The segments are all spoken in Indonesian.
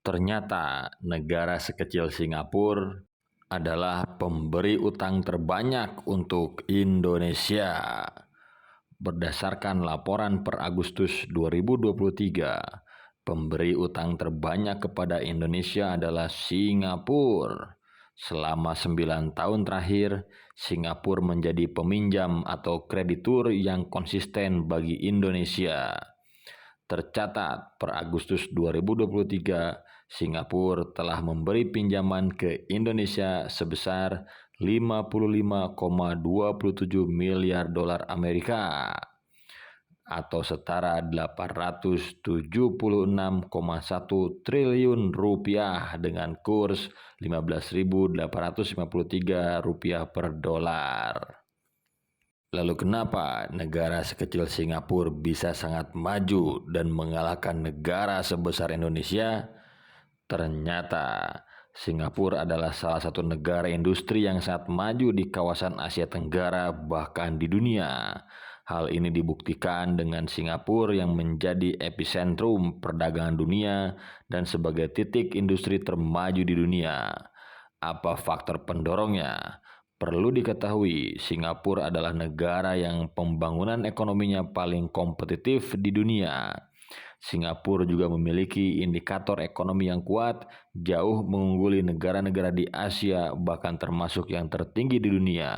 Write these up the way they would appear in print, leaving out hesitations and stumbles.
Ternyata negara sekecil Singapura adalah pemberi utang terbanyak untuk Indonesia. Berdasarkan laporan per Agustus 2023, pemberi utang terbanyak kepada Indonesia adalah Singapura. Selama 9 tahun terakhir, Singapura menjadi peminjam atau kreditur yang konsisten bagi Indonesia. Tercatat per Agustus 2023, Singapura telah memberi pinjaman ke Indonesia sebesar 55,27 miliar dolar Amerika atau setara 876,1 triliun rupiah dengan kurs 15.853 rupiah per dolar. Lalu kenapa negara sekecil Singapura bisa sangat maju dan mengalahkan negara sebesar Indonesia? Ternyata Singapura adalah salah satu negara industri yang sangat maju di kawasan Asia Tenggara bahkan di dunia. Hal ini dibuktikan dengan Singapura yang menjadi epicentrum perdagangan dunia dan sebagai titik industri termaju di dunia. Apa faktor pendorongnya? Perlu diketahui, Singapura adalah negara yang pembangunan ekonominya paling kompetitif di dunia. Singapura juga memiliki indikator ekonomi yang kuat, jauh mengungguli negara-negara di Asia, bahkan termasuk yang tertinggi di dunia.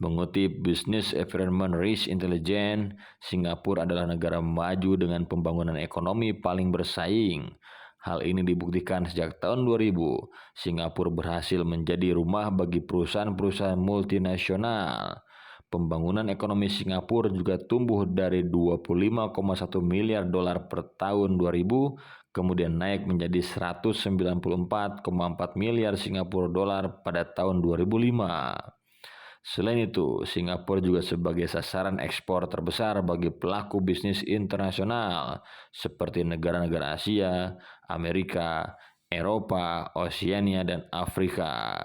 Mengutip Business Environment Risk Intelligence, Singapura adalah negara maju dengan pembangunan ekonomi paling bersaing. Hal ini dibuktikan sejak tahun 2000, Singapura berhasil menjadi rumah bagi perusahaan-perusahaan multinasional. Pembangunan ekonomi Singapura juga tumbuh dari 25,1 miliar dolar per tahun 2000, kemudian naik menjadi 194,4 miliar Singapura dolar pada tahun 2005. Selain itu, Singapura juga sebagai sasaran ekspor terbesar bagi pelaku bisnis internasional seperti negara-negara Asia, Amerika, Eropa, Oseania, dan Afrika.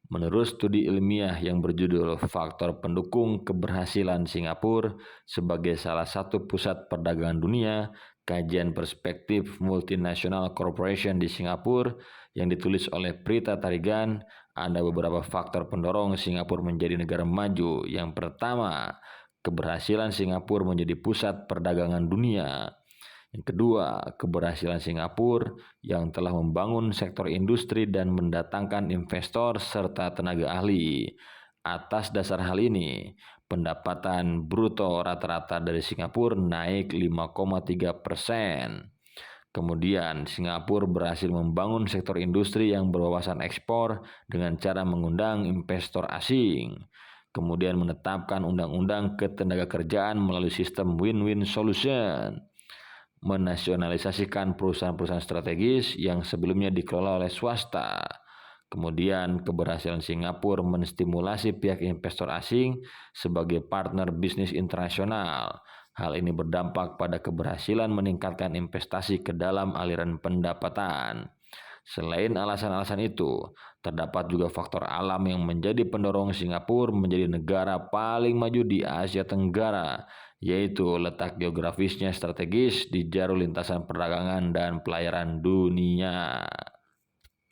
Menurut studi ilmiah yang berjudul Faktor Pendukung Keberhasilan Singapura sebagai salah satu pusat perdagangan dunia, kajian perspektif multinational corporation di Singapura yang ditulis oleh Prita Tarigan, ada beberapa faktor pendorong Singapura menjadi negara maju. Yang pertama, keberhasilan Singapura menjadi pusat perdagangan dunia. Yang kedua, keberhasilan Singapura yang telah membangun sektor industri dan mendatangkan investor serta tenaga ahli. Atas dasar hal ini, pendapatan bruto rata-rata dari Singapura naik 5,3%. Kemudian, Singapura berhasil membangun sektor industri yang berwawasan ekspor dengan cara mengundang investor asing. Kemudian menetapkan undang-undang ketenagakerjaan melalui sistem win-win solution. Menasionalisasikan perusahaan-perusahaan strategis yang sebelumnya dikelola oleh swasta. Kemudian keberhasilan Singapura menstimulasi pihak investor asing sebagai partner bisnis internasional. Hal ini berdampak pada keberhasilan meningkatkan investasi ke dalam aliran pendapatan. Selain alasan-alasan itu, terdapat juga faktor alam yang menjadi pendorong Singapura menjadi negara paling maju di Asia Tenggara, yaitu letak geografisnya strategis di jalur lintasan perdagangan dan pelayaran dunia.